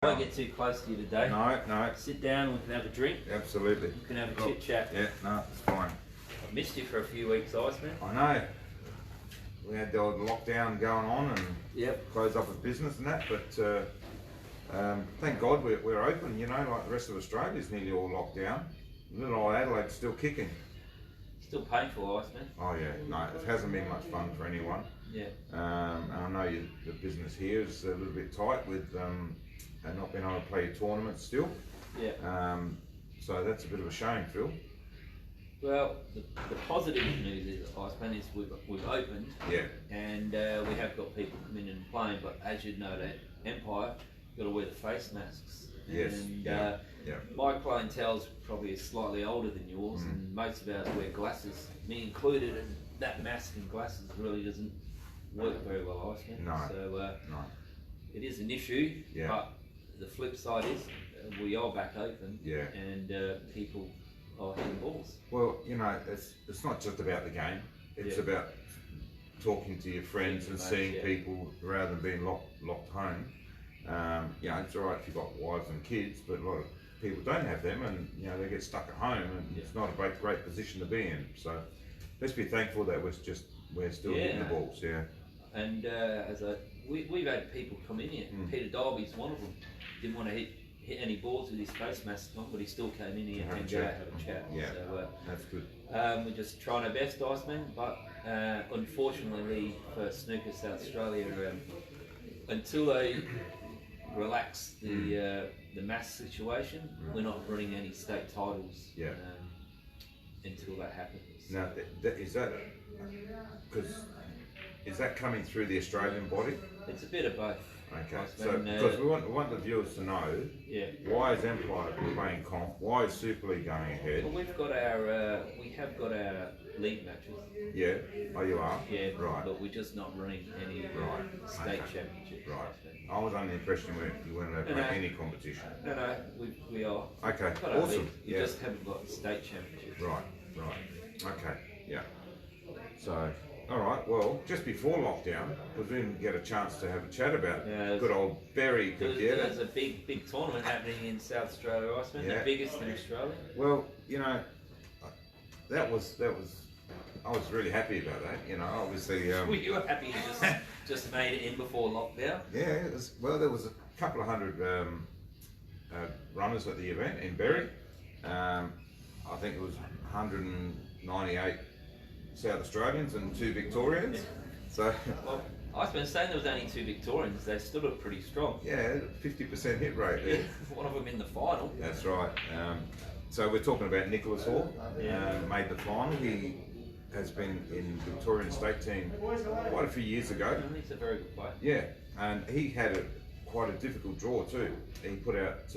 I won't get too close to you today. No, no. Sit down, we can have a drink. Absolutely. We can have a chit chat. Yeah, no, it's fine. I've missed you for a few weeks, Iceman. I know. We had the old lockdown going on and closed off with business and that, but thank God we're open, you know, like the rest of Australia is nearly all locked down. Little old Adelaide's still kicking. Still painful, Iceman. Oh yeah, no, it hasn't been much fun for anyone. Yeah. And I know the business here is a little bit tight with not being able to play tournaments still. Yeah. So that's a bit of a shame, Phil. Well, the positive news is, Iceman, is we've opened. Yeah. And we have got people coming in and playing, but as you know, that Empire, you've got to wear the face masks. Yes. And my clientele's probably slightly older than yours, and most of ours wear glasses, me included, and that mask and glasses really doesn't work very well, Iceman. No. So no. It is an issue, but the flip side is we are back open, and people are hitting balls. Well, you know, it's not just about the game. It's about talking to your friends and seeing people rather than being locked home. You know, it's all right if you've got wives and kids, but a lot of people don't have them, and you know they get stuck at home, and it's not a great position to be in. So let's be thankful that we're still hitting the balls. Yeah. And we've had people come in here. Peter Darby's one of them. Didn't want to hit any balls with his face mask on, but he still came in here and have a chat. Yeah, so, that's good. We're just trying our best, Iceman, but unfortunately for Snooker South Australia, until they relax the mask situation, we're not running any state titles until that happens. Now, is that coming through the Australian body? It's a bit of both. Okay, so because we want the viewers to know, why is Empire playing comp? Why is Super League going ahead? Well, we have got our league matches. Yeah. Oh, you are. Yeah. Right. But we're just not running any state championships. Right. I was under the impression you weren't allowed to play any competition. No, we are. Okay. Awesome. We just haven't got state championships. Right. Okay. Yeah. So. All right, well, just before lockdown, because we didn't get a chance to have a chat about good old Berry. There's a big tournament happening in South Australia, Iceman, the biggest in Australia. Well, you know, that was. I was really happy about that. You know, obviously. Well, you were happy you just made it in before lockdown. Yeah, there was a couple of hundred runners at the event in Berry. I think it was 198. South Australians and 2 Victorians. So, well, I was going to say there was only 2 Victorians. They stood up pretty strong. Yeah, 50% hit rate. Yeah. One of them in the final. That's right. So we're talking about Nicholas Hall. Made the final. He has been in the Victorian state team quite a few years ago. He's a very good player. Yeah, and he had quite a difficult draw too. He put out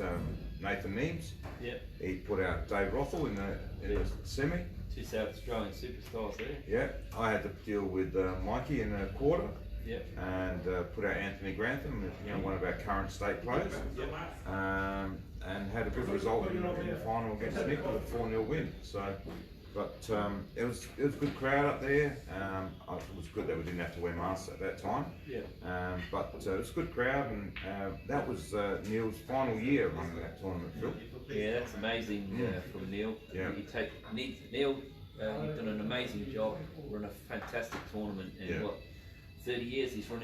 Nathan Neems. Yeah. He put out Dave Rothel in the semi. 2 South Australian superstars there. Yeah, I had to deal with Mikey in the quarter. Yep. And put out Anthony Grantham, you know, one of our current state players. Yep. And had a good result in the final against Nick with a 4-0 win. So, but it was a good crowd up there. It was good that we didn't have to wear masks at that time. Yeah. But it was a good crowd, and that was Neil's final year running that tournament, Phil. Yeah, that's amazing from Neil. Yeah. Neil, you've done an amazing job. Run a fantastic tournament, and 30 years he's been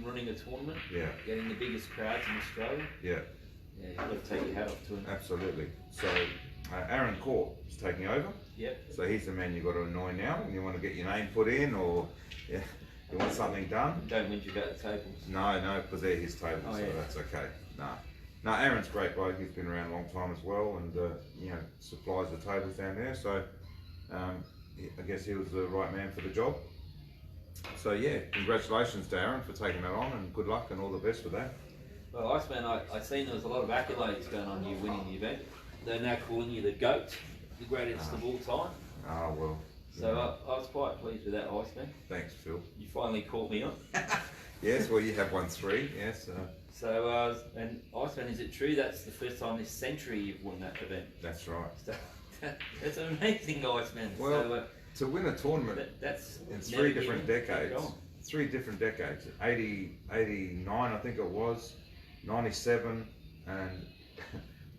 running a tournament. Yeah. Getting the biggest crowds in Australia. Yeah. Yeah, you've got to take your hat off to him. Absolutely. So Aaron Court is taking over. Yep. So he's the man you've got to annoy now, and you want to get your name put in, or you want something done. Don't whinge about the tables. No, because they're his tables, so that's okay. No, Aaron's a great bloke. He's been around a long time as well, and you know, supplies the tables down there. So I guess he was the right man for the job. So yeah, congratulations to Aaron for taking that on, and good luck and all the best with that. Well, Iceman, I seen there was a lot of accolades going on you winning the event. They're now calling you the GOAT, the greatest of all time. Oh well. So I was quite pleased with that, Iceman. Thanks, Phil. You finally caught me on. Yes, well you have won 3, yes. So, and Iceman, is it true that's the first time this century you've won that event? That's right. So, that's amazing, Iceman. Well, so, to win a tournament that's in 3 different decades, 3 different decades, 89 I think it was, 97 and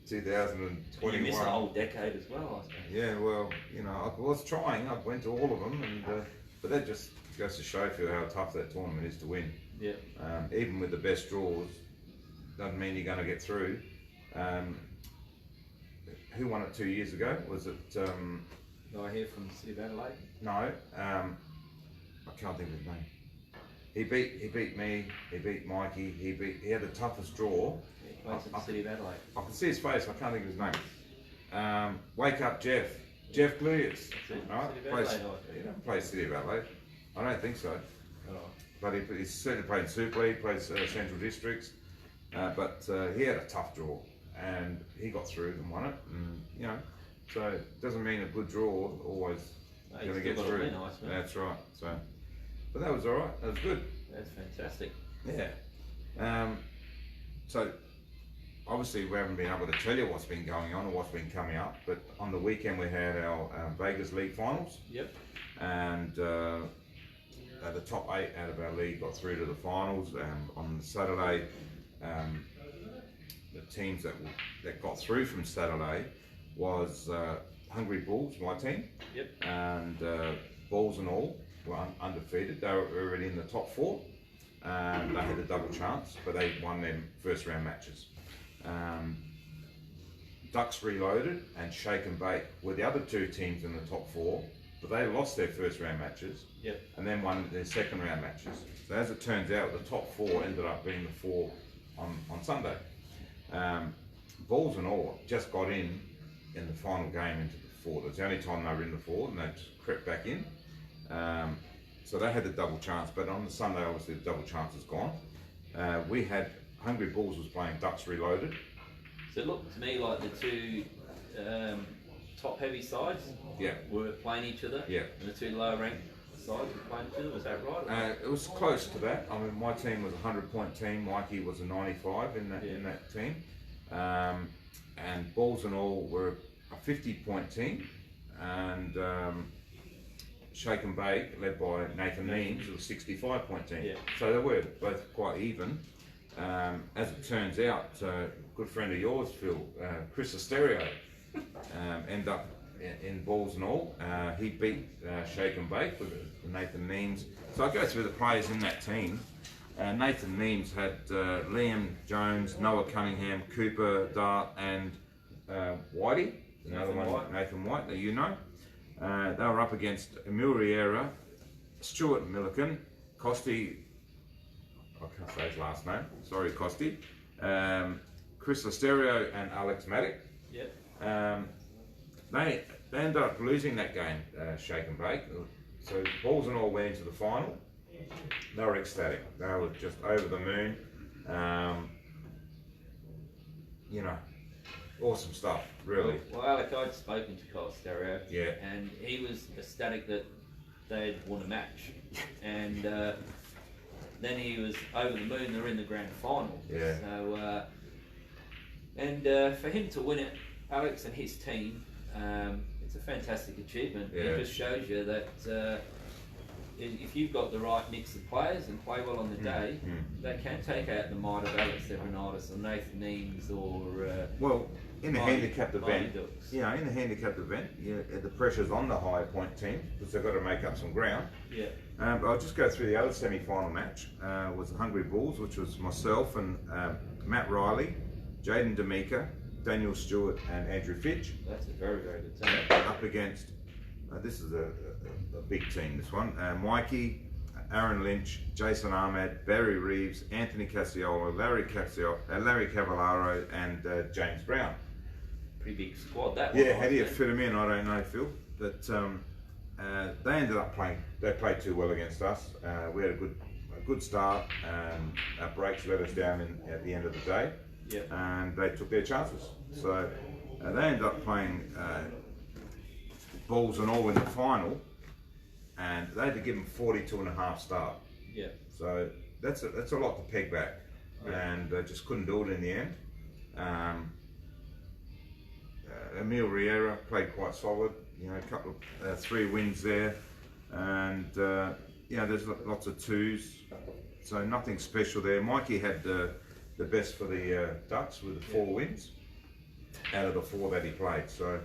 2021. You missed a whole decade as well, I suppose. Yeah, well, you know, I was trying. I went to all of them, and but that just goes to show you how tough that tournament is to win. Yeah. Even with the best draws, doesn't mean you're going to get through. Who won it 2 years ago? Was it? I hear from the City of Adelaide. No, I can't think of his name. He beat me. He beat Mikey. He had the toughest draw. He plays at the City of Adelaide. I can see his face. I can't think of his name. Wake up, Jeff. Jeff Gliers. Right? He doesn't play City of Adelaide. I don't think so. Oh. But he's certainly played Super League. Plays Central Districts. But he had a tough draw, and he got through and won it. And you know, so it doesn't mean a good draw always going to get through. Nice, that's right. So, but that was all right. That was good. That's fantastic. Yeah. So obviously we haven't been able to tell you what's been going on or what's been coming up, but on the weekend we had our Vegas League finals. Yep. And the top 8 out of our league got through to the finals. On Saturday, the teams that got through from Saturday was Hungry Bulls, my team. Yep. And Balls and All were undefeated. They were already in the top 4. They had a double chance, but they won their first round matches. Ducks Reloaded and Shake and Bake were the other 2 teams in the top 4, but they lost their first round matches. Yep. And then won their second round matches. So as it turns out, the top 4 ended up being the 4 on Sunday. Balls and All just got in the final game into the 4. That's the only time they were in the 4, and they just crept back in. So they had the double chance, but on the Sunday, obviously, the double chance is gone. We had Hungry Bulls was playing Ducks Reloaded. So it looked to me like the 2 top heavy sides were playing each other, and the 2 lower ranked sides were playing each other. Was that right? It was close to that. I mean, my team was a 100-point team. Mikey was a 95 in that team, and Balls and All were a 50-point team, and Shake and Bake, led by Nathan Means, was a 65-point team. Yeah. So they were both quite even. As it turns out, a good friend of yours, Phil, Chris Asterio, ended up in Balls and All. He beat Shake and Bake with Nathan Means. So I'll go through the players in that team. Nathan Means had Liam Jones, Noah Cunningham, Cooper Dart, and Whitey, another one, Nathan White, that you know. They were up against Emil Riera, Stuart Milliken, Costi, I can't say his last name, sorry Costi, Chris Asterio and Alex Maddock. Yep. They ended up losing that game, Shake and Bake. So Balls and All went into the final. They were ecstatic. They were just over the moon. You know, awesome stuff, really. Well, Alec, I'd spoken to Kyle Stereo, yeah, and he was ecstatic that they'd won a match. And then he was over the moon. They're in the grand final. Yeah. So, for him to win it, Alex and his team, it's a fantastic achievement. Yeah. It just shows you that if you've got the right mix of players and play well on the day, they can take out the might of Alex Evreniadis or Nathan Eames or well, in the handicapped event, Dukes. in the handicapped event, the pressure's on the higher point team because they've got to make up some ground. Yeah. But I'll just go through the other semi-final match. Was the Hungry Bulls, which was myself and Matt Reilly, Jaden D'Amica, Daniel Stewart, and Andrew Fitch. That's a very, very good team. Up against, this is a big team, this one. Mikey, Aaron Lynch, Jason Ahmed, Barry Reeves, Anthony Cassiolo, Larry Cavallaro, and James Brown. Pretty big squad, that one. Yeah, how do you fit them in? I don't know, Phil. But they ended up playing, they played too well against us. We had a good start, and our breaks let us down at the end of the day. Yep. And they took their chances. So they ended up playing Balls and All in the final, and they had to give them 42.5 start. Yeah. So that's a lot to peg back, and they just couldn't do it in the end. Emil Riera played quite solid. A couple of 3 wins there, and there's lots of 2s, so nothing special there. Mikey had the best for the Ducks with the 4 wins out of the 4 that he played. So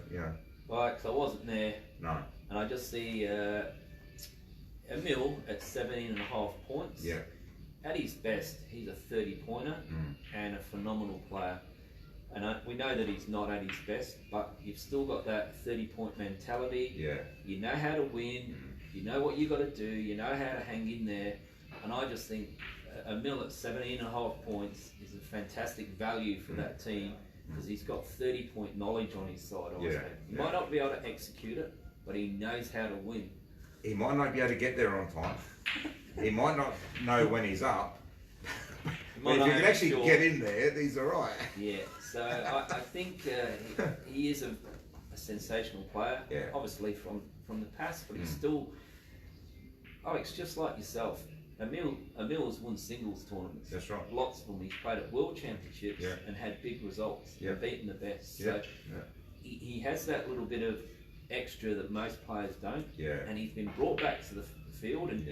Right, because I wasn't there. No. And I just see Emil at 17.5 points. Yeah. At his best, he's a 30-pointer and a phenomenal player. And we know that he's not at his best, but you've still got that 30-point mentality. Yeah. You know how to win. You know what you got to do. You know how to hang in there. And I just think Emil at 17.5 points is a fantastic value for that team because he's got 30-point knowledge on his side. He might not be able to execute it, but he knows how to win. He might not be able to get there on time. He might not know when he's up. But if you can actually get in there, he's all right. Yeah, so I think he is a sensational player. Yeah. Obviously from the past, but he's still, Alex, just like yourself. Emil's won singles tournaments. That's right. Lots of them. He's played at world championships and had big results and beaten the best. So he has that little bit of extra that most players don't. Yeah. And he's been brought back to the field and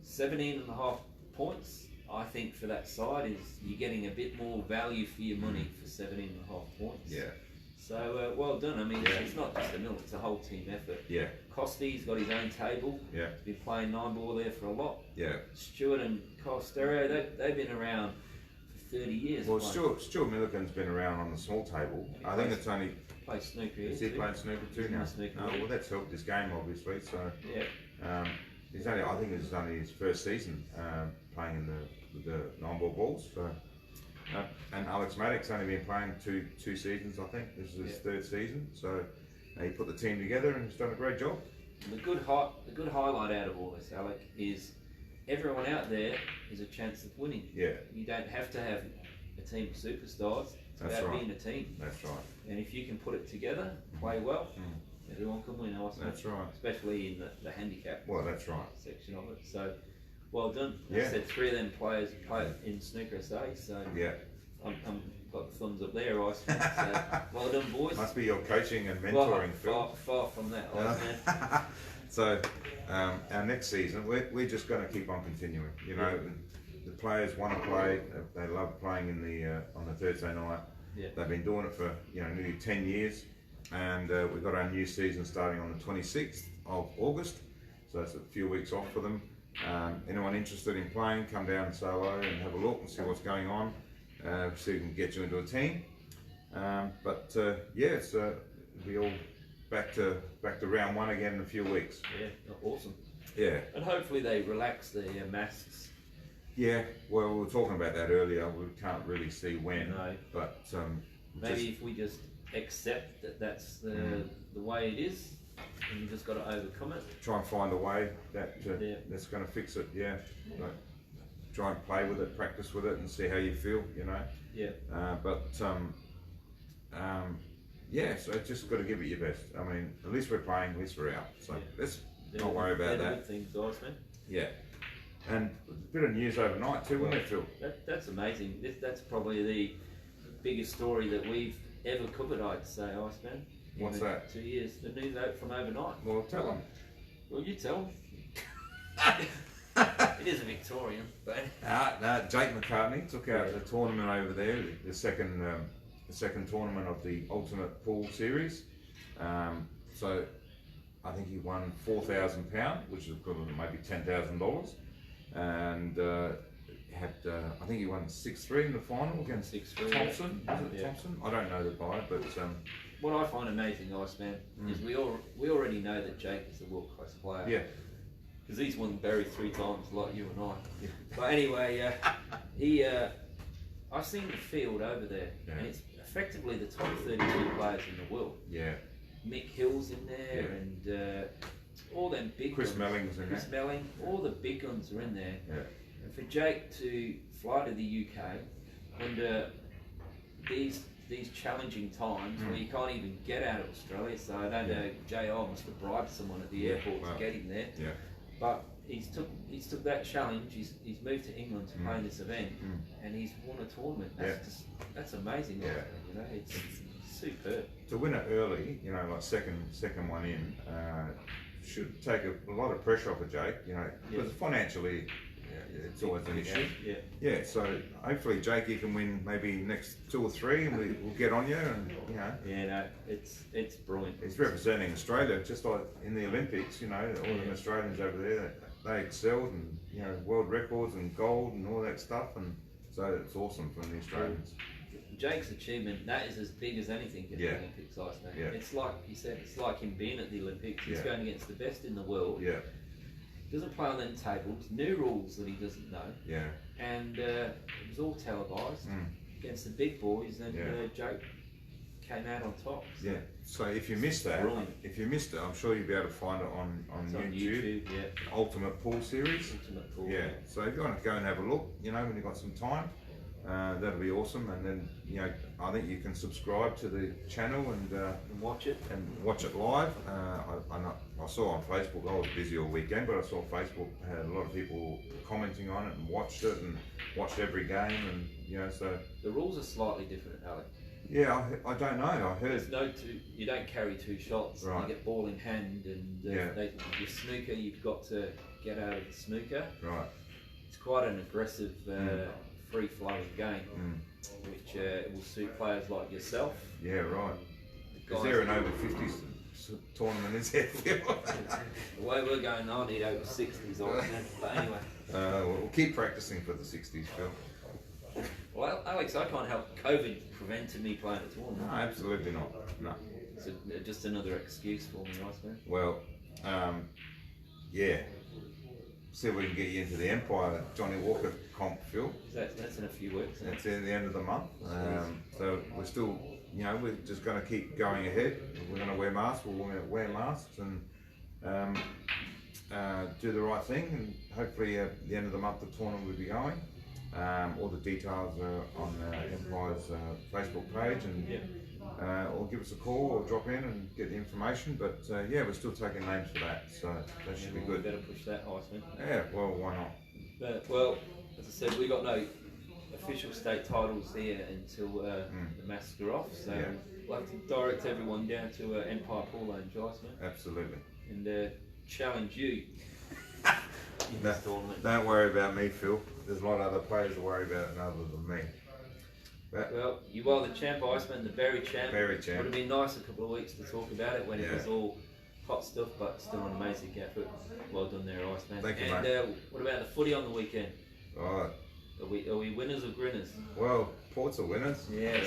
17.5 points. I think for that side is you're getting a bit more value for your money for 17.5 points. Yeah. So well done. I mean, it's not just Emil; it's a whole team effort. Yeah. Costy's got his own table. Yeah. He's been playing 9-ball there for a lot. Yeah. Stuart and Costello, they've been around for 30 years. Well, Stuart Milligan's been around on the small table. I think it's only. Plays snooker. Is he playing snooker too now? Well, that's helped his game obviously. So yeah. I think it's only his first season playing in the 9-ball balls. So. And Alex Maddox's only been playing two seasons, I think. This is his 3rd season. So he put the team together and he's done a great job. The good highlight out of all this, Alec, is everyone out there is a chance of winning. Yeah. You don't have to have a team of superstars. It's about being a team. That's right. And if you can put it together, play well, everyone can win. That's right. Especially in the handicap. Well, that's right. Section of it. So. Well done. Yeah. I said 3 of them players play in Snooker SA, so I'm got the thumbs up there, Ice Man. So well done, boys. Must be your coaching and mentoring, Phil. Far from that, Ice Man. So our next season, we're just going to keep on continuing. You know, the players want to play. They love playing in the on the Thursday night. Yeah. They've been doing it for nearly 10 years, and we've got our new season starting on the 26th of August. So that's a few weeks off for them. Anyone interested in playing, come down and say hello and have a look and see what's going on. See if we can get you into a team. So we'll be all back to round 1 again in a few weeks. Yeah, awesome. Yeah. And hopefully they relax the masks. Yeah, well, we were talking about that earlier. We can't really see when. No. But maybe if we just accept that that's the way it is. And you've just got to overcome it. Try and find a way that's going to fix it. Yeah. Like, try and play with it, practice with it, and see how you feel. Yeah. So just got to give it your best. I mean, at least we're playing, at least we're out. So let's not worry about that. Good things, guys, man. Yeah. And a bit of news overnight too, wasn't it, Phil? That's amazing. That's probably the biggest story that we've ever covered, I'd say, Ice Man. What's that? 2 years. The news out from overnight. Well, tell them. Well, you tell them. It is a Victorian, but Jake McCartney took out the tournament over there, the second tournament of the Ultimate Pool Series. So I think he won £4,000, which is equivalent to maybe $10,000, and I think he won 6-3 in the final against 6-3. Thompson. Was it Thompson? I don't know the guy, but. What I find amazing, Ice Man, is we already know that Jake is a world-class player. Yeah. Because he's won Barry 3 times, like you and I. Yeah. But anyway, I've seen the field over there, and it's effectively the top 32 players in the world. Yeah. Mick Hill's in there, and all them big Chris guns. Melling's in there. Chris Melling, all the big guns are in there. Yeah. And for Jake to fly to the UK under these challenging times where you can't even get out of Australia, so I don't know, JR must have bribed someone at the airport to get him there. Yeah. But he's took that challenge. He's moved to England to play in this event, and he's won a tournament. That's amazing. Yeah. It's superb. To win it early, like second one in, should take a lot of pressure off of Jake. Because financially, it's always an issue. Yeah. Yeah, so hopefully, Jake, you can win maybe next 2 or 3, and we'll get on you. And you know, Yeah, no, it's brilliant. he's representing Australia, just like in the Olympics. You know, all the Australians over there, they excelled, and you know, world records and gold and all that stuff. And so it's awesome from the Australians. Jake's achievement, that is as big as anything in the Olympics, Iceman. Yeah. It's like you said, it's like him being at the Olympics. He's going against the best in the world. Yeah. Doesn't play on them tables, new rules that he doesn't know. Yeah. And it was all televised against the big boys, and Jake came out on top. So. Yeah. So if you missed that, I'm sure you'll be able to find it on YouTube. Yeah. Ultimate Pool Series. Ultimate Pool. Yeah. So if you want to go and have a look, you know, when you've got some time, that'll be awesome. And then, you know, I think you can subscribe to the channel and watch it. And watch it live. I saw on Facebook, I was busy all weekend, but I saw Facebook had a lot of people commenting on it and watched every game, and you know, so the rules are slightly different, Alec. Yeah, I don't know. I heard you don't carry 2 shots. Right. You get ball in hand, and with snooker, you've got to get out of the snooker. Right. It's quite an aggressive, free-flowing game, which will suit players like yourself. Yeah, right. Is there an over 50s tournament? Is there? The way we're going, I need over 60s. But anyway. We'll keep practicing for the 60s, Phil. Well, Alex, I can't help COVID preventing me playing a tournament. No, absolutely not. No. It's just another excuse for me, Iceman. Well, yeah. See if we can get you into the Empire Johnny Walker comp, Phil. That's in a few weeks. That's at the end of the month. So we're still, you know, we're just going to keep going ahead. We're going to wear masks. We'll wear masks and do the right thing. And hopefully at the end of the month, the tournament will be going. All the details are on Empire's Facebook page, and or give us a call or drop in and get the information. But yeah, we're still taking names for that, so that should be good. Better push that, Iceman. Yeah, well, why not? But, well, as I said, we got no official state titles here until the masks are off, so we'll have to direct everyone down to Empire Pool Lounge, Iceman. Absolutely. And challenge you. Don't worry about me, Phil. There's a lot of other players to worry about other than me. But, well, you are the champ, Iceman, the Berry champ. Berry champ. Would have been nice a couple of weeks to talk about it when it was all hot stuff, but still an amazing effort. Well done there, Iceman. Thank you, and mate. What about the footy on the weekend? Right. Are we winners or grinners? Well, Ports are winners. Yes.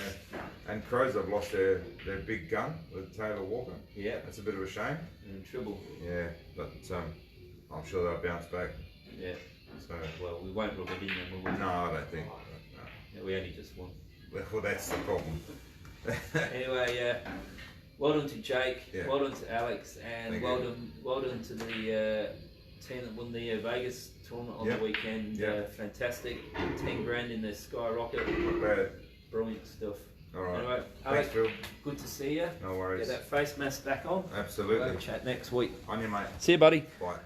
And Crows have lost their big gun with Taylor Walker. Yeah. That's a bit of a shame. They're in trouble. Yeah, but I'm sure they'll bounce back. Yeah. So. Well, we won't rub it in them, will we? No, I don't think. No. Yeah, we only just won. Well, that's the problem. Anyway, well done to Jake, well done to Alex, and Thank well you. done to the team that won the Vegas tournament on the weekend. Fantastic, 10 grand in the Skyrocket. Not bad. Brilliant stuff. All right. Anyway, Thanks, Alec, Phil. good to see you. No worries. Get that face mask back on. Absolutely. We'll chat next week. On you, mate. See you, buddy. Bye.